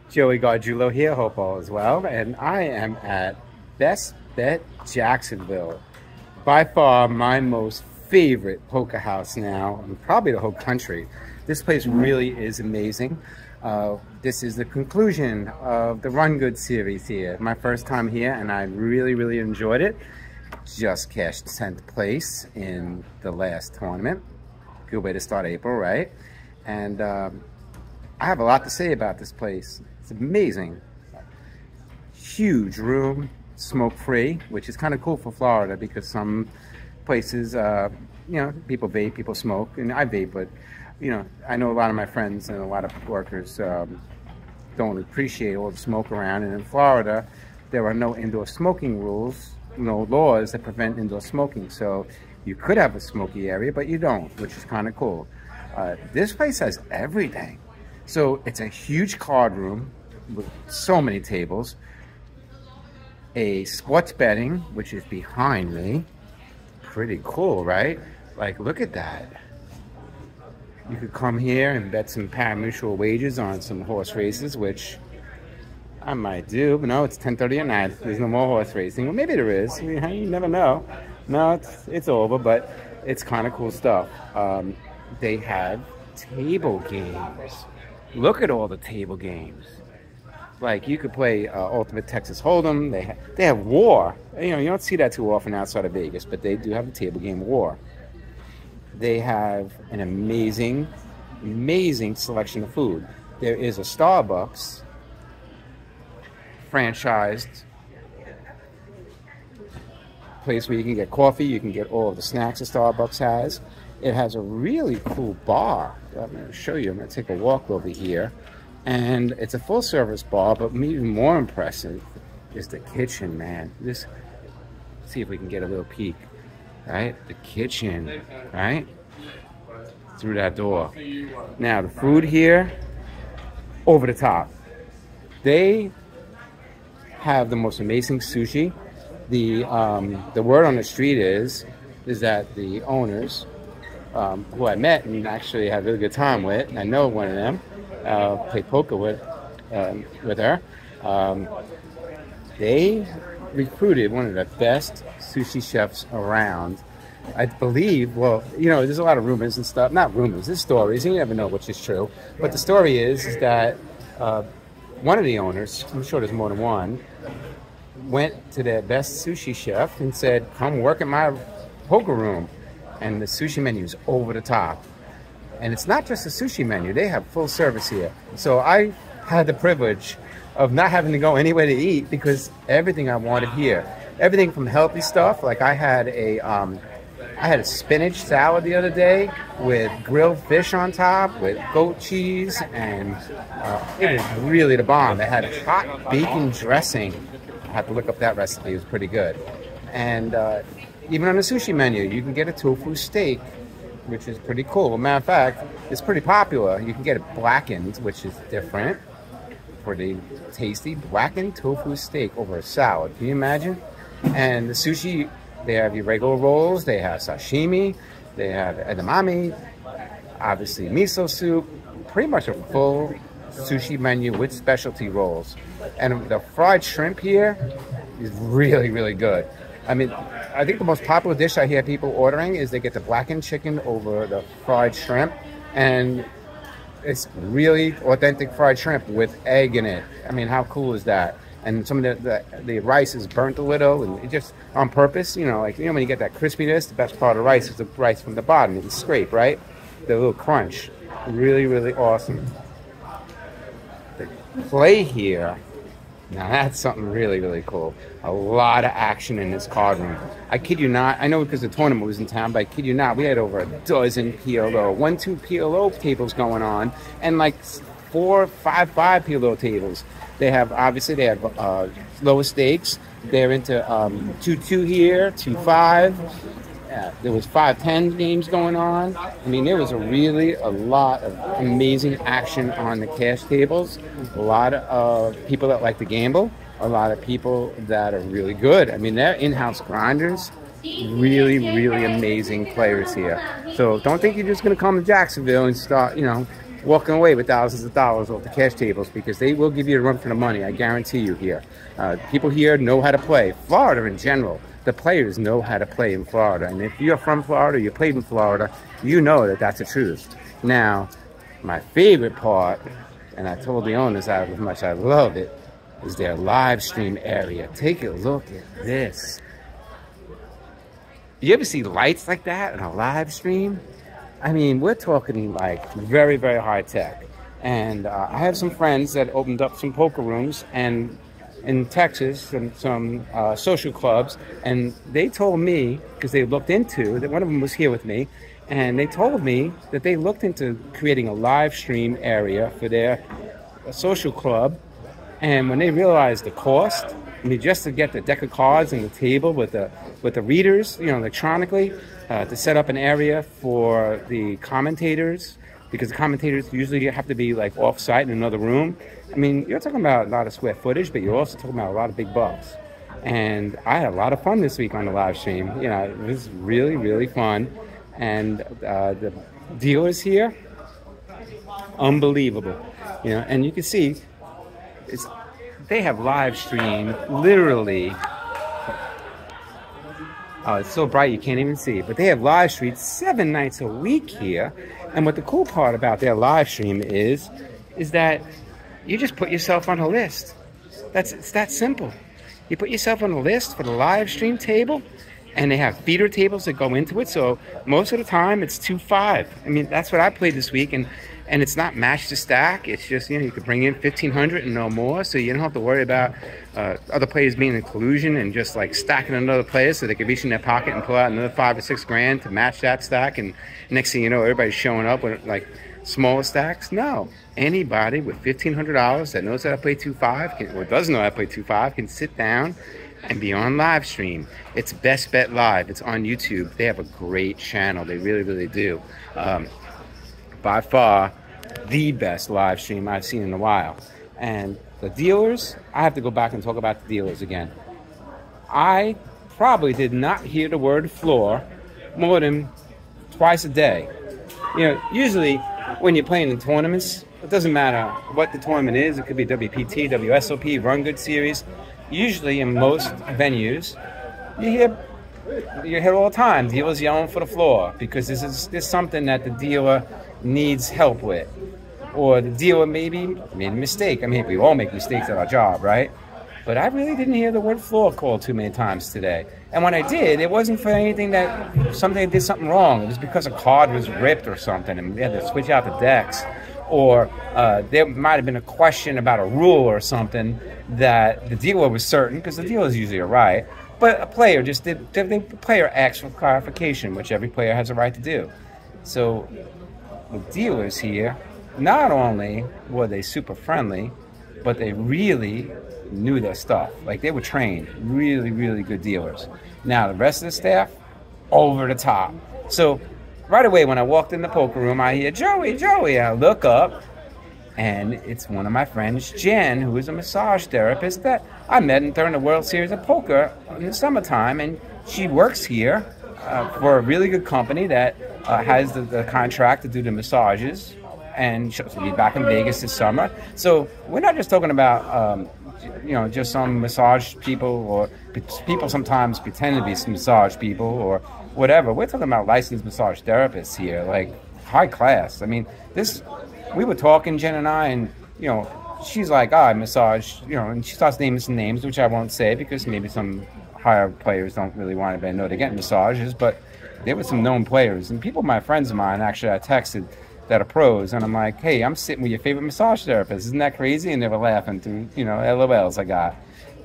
Joey Gargiulo here, hope all is well, and I am at Best Bet Jacksonville. By far my most favorite poker house now, and probably the whole country. This place really is amazing. This is the conclusion of the Run Good series here. My first time here, and I really enjoyed it. Just cashed 10th place in the last tournament. Good way to start April, right? And I have a lot to say about this place. It's amazing. Huge room, smoke-free, which is kind of cool for Florida because some places, you know, people vape, people smoke, and I vape, but, you know, I know a lot of my friends and a lot of workers don't appreciate all the smoke around. And in Florida, there are no indoor smoking rules, no laws that prevent indoor smoking. So you could have a smoky area, but you don't, which is kind of cool. This place has everything. So it's a huge card room with so many tables. A sports betting, which is behind me. Pretty cool, right? Like, look at that. You could come here and bet some pari-mutuel wagers on some horse races, which I might do, but no, it's 10:30 at night. There's no more horse racing. Well, maybe there is. You never know. No, it's over, but it's kind of cool stuff. They have table games. Look at all the table games. Like, you could play Ultimate Texas Hold'em. They have War. You know, you don't see that too often outside of Vegas, but they do have a table game War. They have an amazing selection of food. There is a Starbucks franchised place where you can get coffee, you can get all of the snacks that Starbucks has. It has a really cool bar. I'm going to show you. I'm going to take a walk over here. And it's a full service bar, but even more impressive is the kitchen, man. Let's see if we can get a little peek. Right? The kitchen, right? Through that door. Now, the food here, over the top. They have the most amazing sushi. The word on the street is that the owners, who I met and actually had a really good time with, and I know one of them, played poker with her, they recruited one of the best sushi chefs around. I believe, well, you know, there's a lot of rumors and stuff. Not rumors, there's stories. You never know which is true. But the story is that one of the owners, I'm sure there's more than one, went to their best sushi chef and said, come work at my poker room. And the sushi menu is over the top. And it's not just a sushi menu. They have full service here. So I had the privilege of not having to go anywhere to eat because everything I wanted here. Everything from healthy stuff, like I had a spinach salad the other day with grilled fish on top, with goat cheese, and it was really the bomb. It had a hot bacon dressing. I had to look up that recipe. It was pretty good. And even on the sushi menu, you can get a tofu steak, which is pretty cool. Matter of fact, it's pretty popular. You can get it blackened, which is different. Pretty tasty. Blackened tofu steak over a salad. Can you imagine? And the sushi, they have your regular rolls. They have sashimi. They have edamame. Obviously, miso soup. Pretty much a full sushi menu with specialty rolls. And the fried shrimp here is really good. I mean, I think the most popular dish I hear people ordering is they get the blackened chicken over the fried shrimp, and it's really authentic fried shrimp with egg in it. I mean, how cool is that? And some of the rice is burnt a little, and it just on purpose, you know, like, you know, when you get that crispiness, the best part of rice is the rice from the bottom. You can scrape, right? The little crunch. Really awesome. The play here, now that's something really cool. A lot of action in this card room. I kid you not. I know because the tournament was in town, but I kid you not. We had over a dozen PLO, 1-2 PLO tables going on, and like 4, 5 PLO tables. They have, obviously, they have lower stakes. They're into 2-2 here, 2-5. There was 5-10 games going on. I mean, there was a lot of amazing action on the cash tables. A lot of people that like to gamble. A lot of people that are really good. I mean, they're in-house grinders. Really amazing players here. So don't think you're just going to come to Jacksonville and start, you know, walking away with thousands of dollars off the cash tables because they will give you a run for the money. I guarantee you here. People here know how to play. Florida in general, the players know how to play in Florida. And if you're from Florida, you played in Florida, you know that that's the truth. Now, my favorite part, and I told the owners how much I love it, is their live stream area. Take a look at this. You ever see lights like that in a live stream? I mean, we're talking like very, very high tech. And I have some friends that opened up some poker rooms and in Texas and some social clubs, and they told me, because they looked into, that one of them was here with me, and they told me that they looked into creating a live stream area for their social club. And when they realized the cost, I mean, just to get the deck of cards and the table with the readers, you know, electronically, to set up an area for the commentators, because the commentators usually have to be like off-site in another room. I mean, you're talking about a lot of square footage, but you're also talking about a lot of big bucks. And I had a lot of fun this week on the live stream. You know, it was really, really fun. And the dealers here, unbelievable. You know, and you can see, they have live streamed literally. Oh, it's so bright you can't even see. But they have live streamed 7 nights a week here. And what the cool part about their live stream is that you just put yourself on a list. It's that simple. You put yourself on a list for the live stream table, and they have feeder tables that go into it. So most of the time it's 2-5. I mean, that's what I played this week. And it's not match to stack. It's just, you know, you could bring in 1,500 and no more. So you don't have to worry about other players being in collusion and just like stacking another player so they could reach in their pocket and pull out another 5 or 6 grand to match that stack. And next thing you know, everybody's showing up with like smaller stacks. No, anybody with $1,500 that knows how to play 2-5 or doesn't know how to play 2-5 can sit down and be on live stream. It's Best Bet Live. It's on YouTube. They have a great channel. They really, really do. By far the best live stream I've seen in a while. And the dealers, I have to go back and talk about the dealers again. I probably did not hear the word floor more than twice a day. You know, usually when you're playing in tournaments, it doesn't matter what the tournament is. It could be WPT, WSOP, Run Good Series. Usually in most venues, you hear all the time dealers yelling for the floor because this is something that the dealer needs help with, or the dealer maybe made a mistake. I mean, we all make mistakes at our job, right? But I really didn't hear the word floor called too many times today. And when I did, it wasn't for anything that somebody did something wrong. It was because a card was ripped or something and we had to switch out the decks, or there might have been a question about a rule or something that the dealer was certain, because the dealers usually are right, but a player just the player asked for clarification, which every player has a right to do. So the dealers here, not only were they super friendly, but they really knew their stuff. Like, they were trained, really, really good dealers. Now, the rest of the staff, over the top. So right away when I walked in the poker room, I hear, Joey, Joey. I look up, and it's one of my friends, Jen, who is a massage therapist that I met during the World Series of Poker in the summertime, and she works here for a really good company that has the contract to do the massages, and she'll be back in Vegas this summer. So we're not just talking about you know, just some massage people, or people sometimes pretend to be some massage people or whatever. We're talking about licensed massage therapists here, like high class. I mean, we were talking, Jen and I, and, you know, she's like, I massage, you know, and she starts naming some names, which I won't say because maybe some higher players don't really want anybody to know they're getting massages, but there were some known players. And people, my friends of mine, actually, I texted that are pros, and I'm like, hey, I'm sitting with your favorite massage therapist. Isn't that crazy? And they were laughing through, you know, LOLs I got.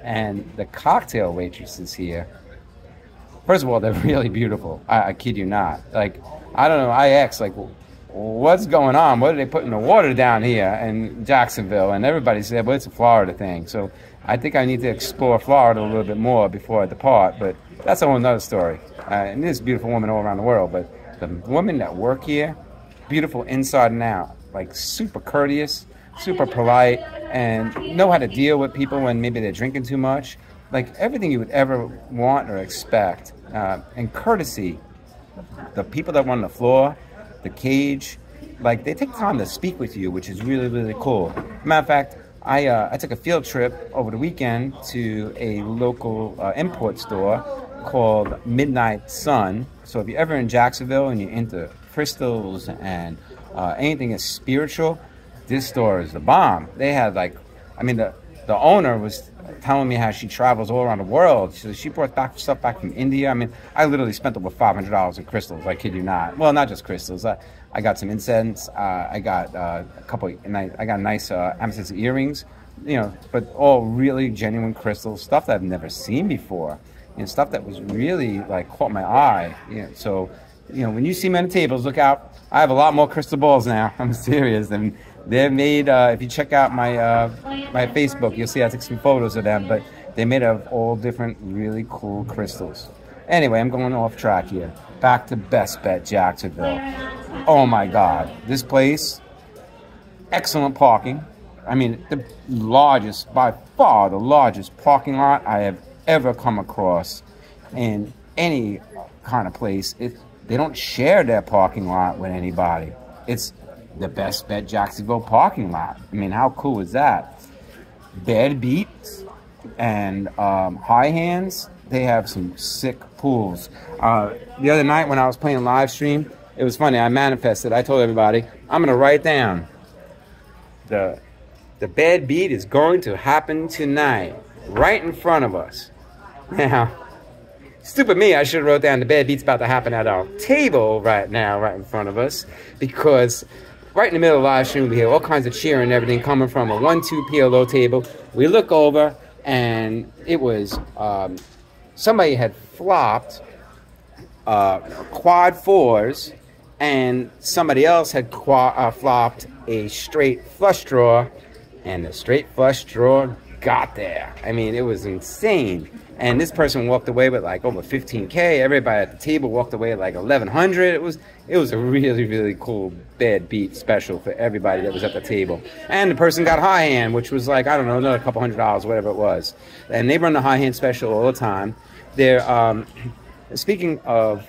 And the cocktail waitresses here, first of all, they're really beautiful. I kid you not. Like, I don't know, I asked, like, what's going on? What are they putting the water down here in Jacksonville? And everybody said, well, it's a Florida thing. So I think I need to explore Florida a little bit more before I depart, but that's a whole nother story. And there's beautiful women all around the world, but the women that work here, beautiful inside and out, like super courteous, super polite, and know how to deal with people when maybe they're drinking too much. Like, everything you would ever want or expect. And courtesy, the people that run the floor, the cage, like they take time to speak with you, which is really, really cool. Matter of fact, I took a field trip over the weekend to a local import store called Midnight Sun. So if you're ever in Jacksonville and you're into crystals and anything is spiritual, this store is the bomb. They had like, I mean, the owner was telling me how she travels all around the world. She brought back stuff back from India. I mean, I literally spent over $500 in crystals. I kid you not. Well, not just crystals. I got some incense. I got a couple. I got nice amethyst earrings. You know, but all really genuine crystals, stuff that I've never seen before, and stuff that was really like caught my eye. You know, so you know, when you see me on the tables, look out. I have a lot more crystal balls now. I'm serious. And they're made, if you check out my my Facebook, you'll see I took some photos of them, but they're made of all different really cool crystals. Anyway, I'm going off track here. Back to Best Bet Jacksonville. Oh my God, this place, excellent parking. I mean, the largest, by far the largest parking lot I have ever come across in any kind of place. They don't share their parking lot with anybody. It's the Best Bet Jacksonville parking lot. I mean, how cool is that? Bed Beats and High Hands, they have some sick pools. The other night when I was playing live stream, it was funny. I manifested. I told everybody, I'm going to write down the bed beat is going to happen tonight, right in front of us. Now, stupid me, I should have wrote down the bed beat's about to happen at our table right now, right in front of us, because right in the middle of the live stream, we hear all kinds of cheering and everything coming from a 1-2 PLO table. We look over, and it was somebody had flopped quad fours, and somebody else had flopped a straight flush draw, and the straight flush draw got there. I mean, it was insane. And this person walked away with like over 15K. Everybody at the table walked away at like 1,100. It was a really, really cool bed beat special for everybody that was at the table. And the person got high hand, which was like, I don't know, another couple $100, whatever it was. And they run the high hand special all the time. They're speaking of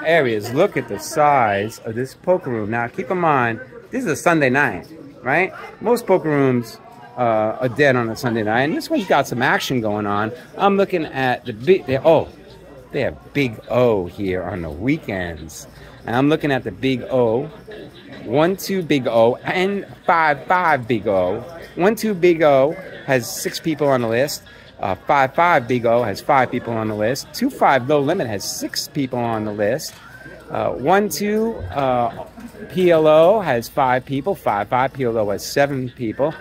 areas, look at the size of this poker room. Now, keep in mind, this is a Sunday night, right? Most poker rooms are dead on a Sunday night, and this one's got some action going on. I'm looking at the big, they have Big O here on the weekends. And I'm looking at the Big O, 1-2 Big O, and 5-5 Big O. 1-2 Big O has 6 people on the list. 5-5 Big O has 5 people on the list. 2-5 Low Limit has 6 people on the list. 1-2 PLO has 5 people. 5-5 PLO has 7 people.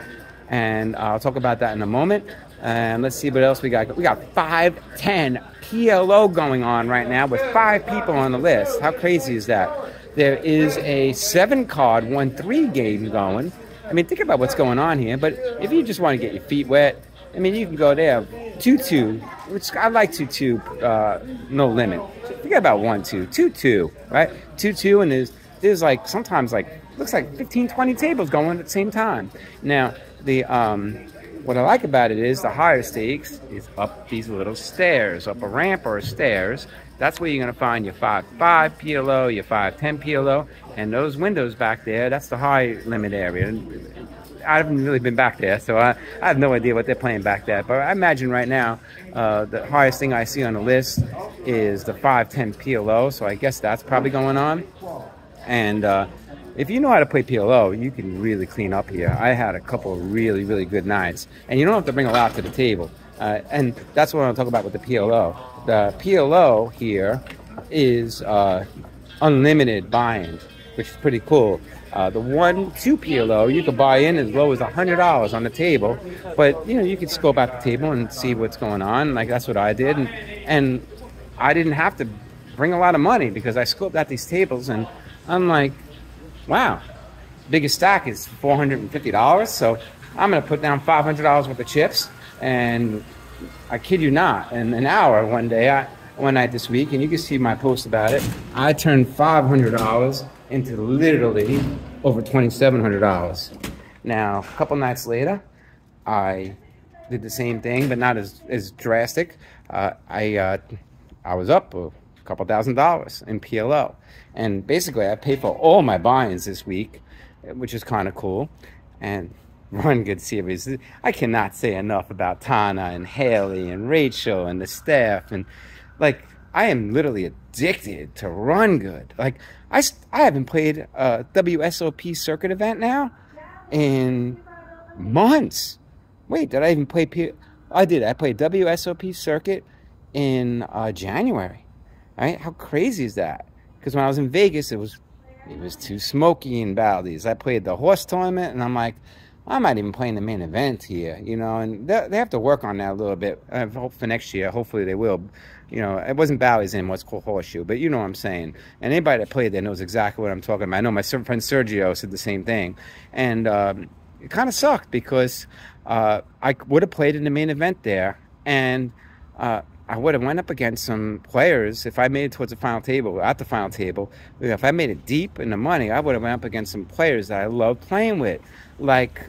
And I'll talk about that in a moment. And let's see what else we got. We got 5-10 PLO going on right now with 5 people on the list. How crazy is that? There is a 7-card 1-3 game going. I mean, think about what's going on here. But if you just want to get your feet wet, I mean, you can go there. 2-2, which I like 2-2, no limit. Forget about 1-2, 2-2, right? 2-2, and there's like sometimes like looks like 15, 20 tables going at the same time. Now, what I like about it is the higher stakes is up these little stairs, up a ramp or stairs. That's where you're going to find your 5-5 PLO, your 5-10 PLO, and those windows back there, that's the high limit area. I haven't really been back there, so I have no idea what they're playing back there. But I imagine right now, the highest thing I see on the list is the 5-10 PLO, so I guess that's probably going on. And if you know how to play PLO, you can really clean up here. I had a couple of really, really good nights. And you don't have to bring a lot to the table. And that's what I want to talk about with the PLO. The PLO here is unlimited buy-in, which is pretty cool. The 1-2 PLO, you could buy in as low as $100 on the table. But, you know, you could scope out the table and see what's going on. Like, that's what I did. And I didn't have to bring a lot of money because I scoped out these tables. And I'm like, wow, biggest stack is $450, so I'm going to put down $500 worth of chips, and I kid you not, in an hour one night this week, and you can see my post about it, I turned $500 into literally over $2,700. Now, a couple nights later, I did the same thing, but not as drastic. I was up couple $1,000 in PLO. And basically, I paid for all my buy-ins this week, which is kind of cool. And Run Good series. I cannot say enough about Tana and Haley and Rachel and the staff. And like, I am literally addicted to Run Good. Like, I haven't played a WSOP circuit event now in months. Wait, did I even play I did. I played WSOP circuit in January. Right? How crazy is that? Because when I was in Vegas, it was too smoky in Baldi's. I played the horse tournament, and I'm like, I'm not even playing the main event here, you know, and they have to work on that a little bit. I hope for next year, hopefully they will. You know, it wasn't Bally's in what's called Horseshoe, but you know what I'm saying. And anybody that played there knows exactly what I'm talking about. I know my friend Sergio said the same thing. And it kind of sucked because I would have played in the main event there, and I would have went up against some players. If I made it towards the final table, at the final table, if I made it deep in the money, I would have went up against some players that I love playing with, like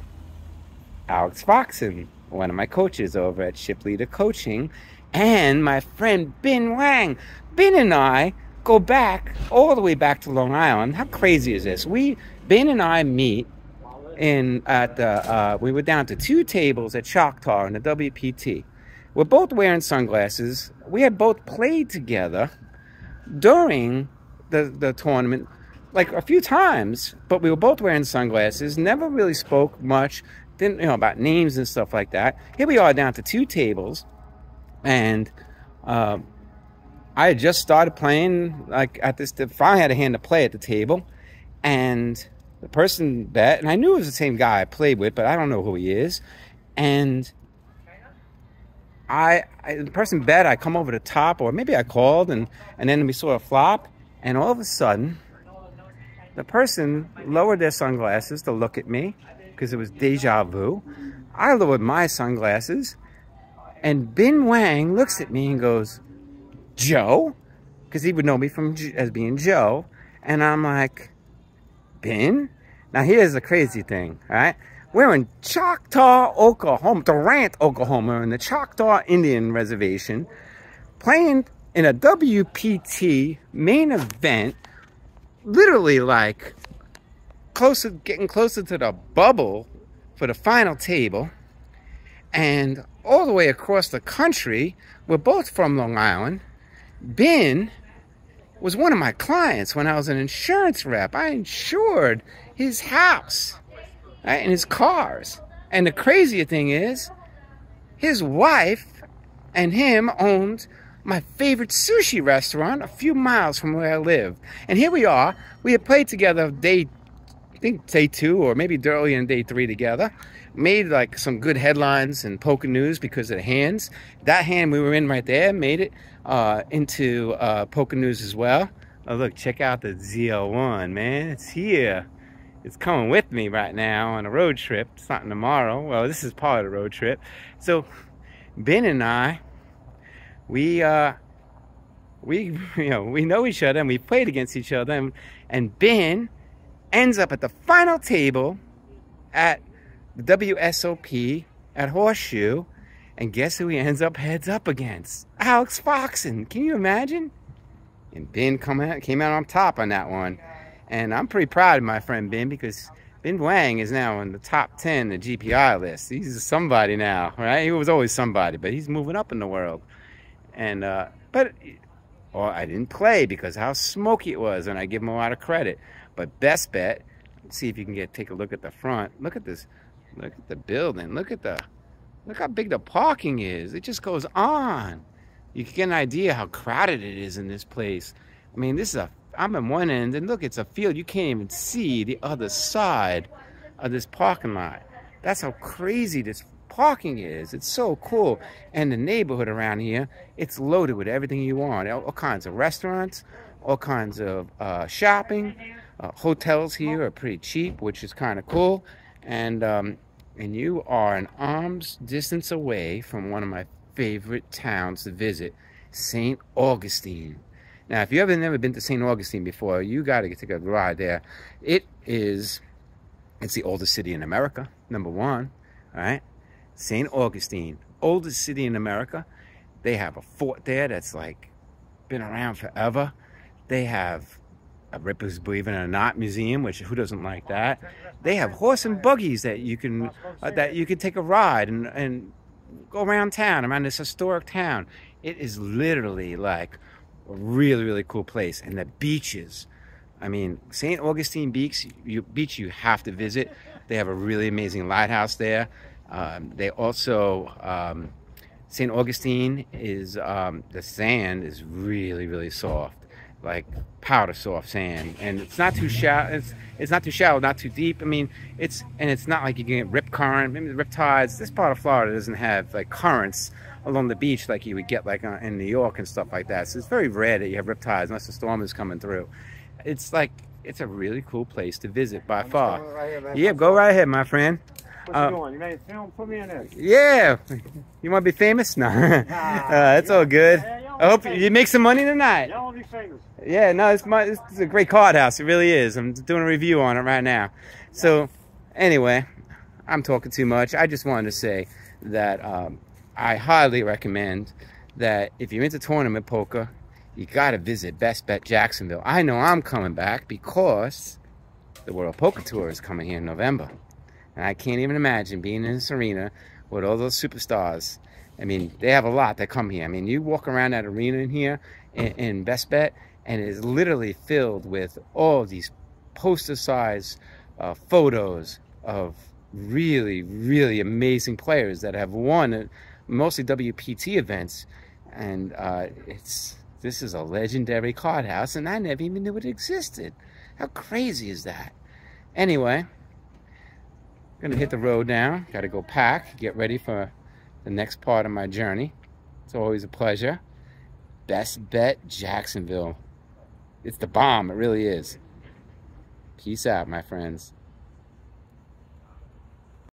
Alex Foxen, one of my coaches over at Ship Leader Coaching, and my friend Bin Wang. Bin and I go back, all the way back to Long Island. How crazy is this? Bin and I meet we were down to 2 tables at Choctaw in the WPT. We're both wearing sunglasses. We had both played together during the tournament, like a few times, but we were both wearing sunglasses, never really spoke much, didn't know about names and stuff like that. Here we are down to 2 tables, and I had just started playing, like at this, finally had a hand to play at the table, and the person bet, and I knew it was the same guy I played with, but I don't know who he is, and the person bet, I come over the top, or maybe I called, and then we saw a flop, and all of a sudden, the person lowered their sunglasses to look at me, because it was deja vu. I lowered my sunglasses, and Bin Wang looks at me and goes, "Joe?" Because he would know me as being Joe. And I'm like, "Bin?" Now here's the crazy thing, all right? We're in Choctaw, Oklahoma, Durant, Oklahoma, in the Choctaw Indian Reservation, playing in a WPT main event, literally like getting closer to the bubble for the final table, and all the way across the country. We're both from Long Island. Bin was one of my clients when I was an insurance rep. I insured his house, right, and his cars. And the crazier thing is, his wife and him owned my favorite sushi restaurant a few miles from where I live. And here we are. We had played together I think day 2 or maybe early in day 3 together. Made like some good headlines in Poker News because of the hands. That hand we were in right there made it into Poker News as well. Oh, look, check out the ZL1, man. It's here. It's coming with me right now on a road trip. It's not tomorrow. Well, this is part of the road trip. So Ben and I, we know each other, and we played against each other, and Ben ends up at the final table at the WSOP at Horseshoe, and guess who he ends up heads up against? Alex Foxen. Can you imagine? And Ben came out on top on that one. And I'm pretty proud of my friend Ben, because Bin Wang is now in the top 10 the GPI list. He's somebody now, right? He was always somebody, but he's moving up in the world. And I didn't play because how smoky it was, and I give him a lot of credit. But best bet, let's see if you can take a look at the front. Look at this. Look at the building. Look how big the parking is. It just goes on. You can get an idea how crowded it is in this place. I mean, I'm in one end, and look, it's a field. You can't even see the other side of this parking lot. That's how crazy this parking is. It's so cool. And the neighborhood around here, it's loaded with everything you want. All kinds of restaurants, all kinds of shopping. Hotels here are pretty cheap, which is kind of cool. And you are an arm's distance away from one of my favorite towns to visit, St. Augustine. Now, if you have never been to St. Augustine before, you got to take a ride there. It's the oldest city in America, number 1, all right? St. Augustine, oldest city in America. They have a fort there that's like been around forever. They have a Ripley's Believe It or Not museum, which who doesn't like that? They have horse and buggies that you can take a ride and go around town, around this historic town. It is literally like a really, really cool place. And the beaches, I mean, St. Augustine Beach, you have to visit. They have a really amazing lighthouse there. They also, St. Augustine is, the sand is really, really soft, like powder soft sand, and it's not too shallow. It's not too shallow, not too deep. I mean, it's not like you can get rip current, maybe rip tides. This part of Florida doesn't have like currents along the beach like you would get like in New York and stuff like that. So it's very rare that you have rip tides unless the storm is coming through. It's a really cool place to visit by far. Yeah, go right ahead, my friend. What you doing? You made a film? Put me in there. Yeah. You want to be famous? No. It's all good. I hope you make some money tonight. Y'all want to be famous. Yeah, no, this is a great card house. It really is. I'm doing a review on it right now. So, anyway, I'm talking too much. I just wanted to say that I highly recommend that if you're into tournament poker, you got to visit Bet Jacksonville. I know I'm coming back because the World Poker Tour is coming here in November. And I can't even imagine being in this arena with all those superstars. I mean, they have a lot that come here. I mean, you walk around that arena in here in Best Bet, and it is literally filled with all these poster-sized photos of really, really amazing players that have won mostly WPT events. And this is a legendary card house, and I never even knew it existed. How crazy is that? Anyway, I'm gonna hit the road now. Gotta go pack, get ready for the next part of my journey. It's always a pleasure. Best Bet Jacksonville. It's the bomb, it really is. Peace out, my friends.